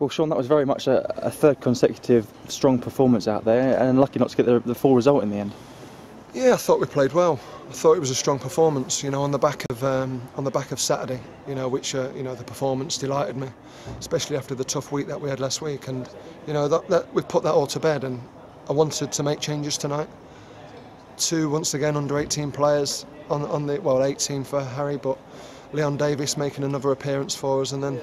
Well, Shaun, that was very much a third consecutive strong performance out there, and lucky not to get the full result in the end. Yeah, I thought we played well. I thought it was a strong performance, on the back of Saturday, which the performance delighted me, especially after the tough week that we had last week. And that we've put that all to bed. And I wanted to make changes tonight. Two, once again, under 18 players on the 18 for Harry, but Leon Davis making another appearance for us, and then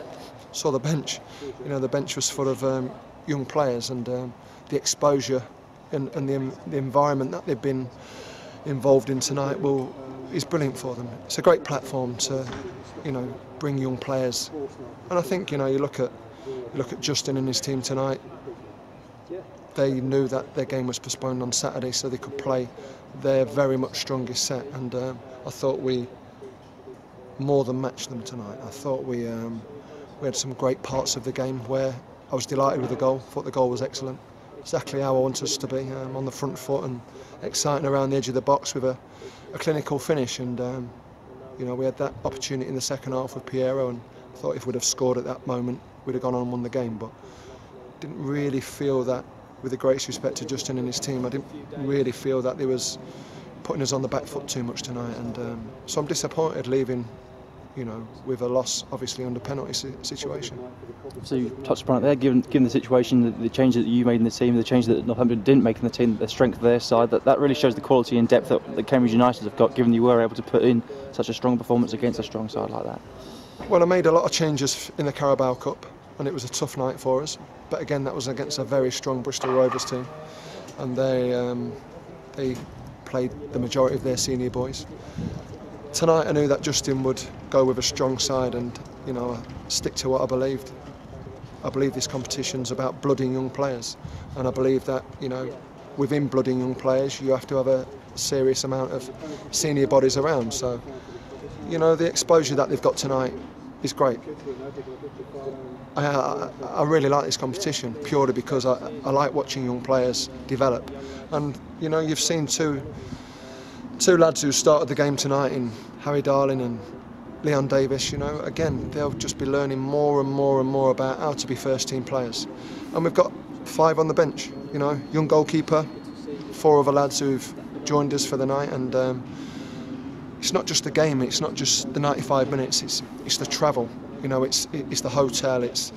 saw the bench. The bench was full of young players, and the exposure and the environment that they've been involved in tonight is brilliant for them. It's a great platform to bring young players, and I think you look at Justin and his team tonight. They knew that their game was postponed on Saturday, so they could play their very much strongest set, and I thought we more than matched them tonight. I thought we had some great parts of the game where I was delighted with the goal. Thought the goal was excellent. Exactly how I want us to be, on the front foot and exciting around the edge of the box with a clinical finish. And we had that opportunity in the second half with Piero, and I thought if we'd have scored at that moment, we'd have gone on and won the game. But didn't really feel that, with the greatest respect to Justin and his team, I didn't really feel that they was putting us on the back foot too much tonight. And so I'm disappointed leaving, with a loss, obviously under penalty situation. So you touched upon it there, given the situation, the change that you made in the team, the change that Northampton didn't make in the team, the strength of their side, that really shows the quality and depth that Cambridge United have got, given you were able to put in such a strong performance against a strong side like that. Well, I made a lot of changes in the Carabao Cup, and it was a tough night for us. But again, that was against a very strong Bristol Rovers team, and they played the majority of their senior boys. Tonight I knew that Justin would go with a strong side and stick to what I believed. I believe this competition's about blooding young players, and I believe that within blooding young players you have to have a serious amount of senior bodies around. So the exposure that they've got tonight is great. I really like this competition purely because I like watching young players develop, and you've seen two lads who started the game tonight in Harry Darling and Leon Davis. Again, they'll just be learning more and more and more about how to be first team players. And we've got 5 on the bench, young goalkeeper, 4 other lads who've joined us for the night, and it's not just the game, it's not just the 95 minutes, it's the travel. It's the hotel, it's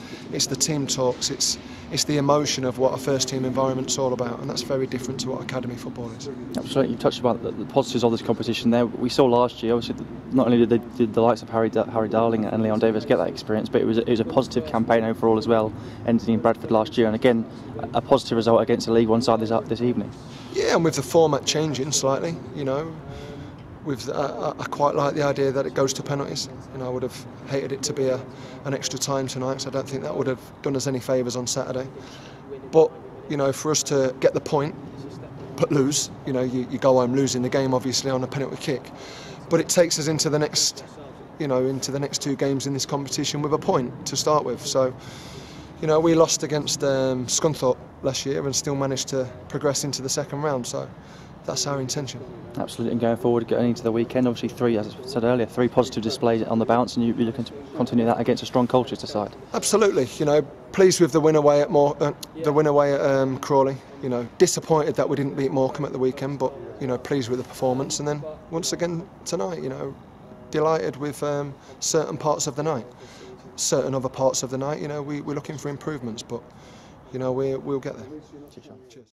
the team talks, it's the emotion of what a first team environment's all about, and that's very different to what academy football is. Absolutely, you touched about the positives of this competition there. We saw last year, obviously, not only did the likes of Harry Darling and Leon Davis get that experience, but it was a positive campaign overall as well, ending in Bradford last year, and again a positive result against the League One side this evening. Yeah, and with the format changing slightly, I quite like the idea that it goes to penalties. I would have hated it to be an extra time tonight, so I don't think that would have done us any favours on Saturday. But for us to get the point but lose, you go home losing the game obviously on a penalty kick. But it takes us into the next, into the next 2 games in this competition with a point to start with. So we lost against Scunthorpe last year and still managed to progress into the second round. So that's our intention. Absolutely, and going forward, getting into the weekend, obviously 3, as I said earlier, 3 positive displays on the bounce, and you'll be looking to continue that against a strong Colchester side. Absolutely, pleased with the win away at Crawley. Disappointed that we didn't beat Morecambe at the weekend, but pleased with the performance. And then once again tonight, delighted with certain parts of the night. Certain other parts of the night, we're looking for improvements, but we'll get there. Cheers.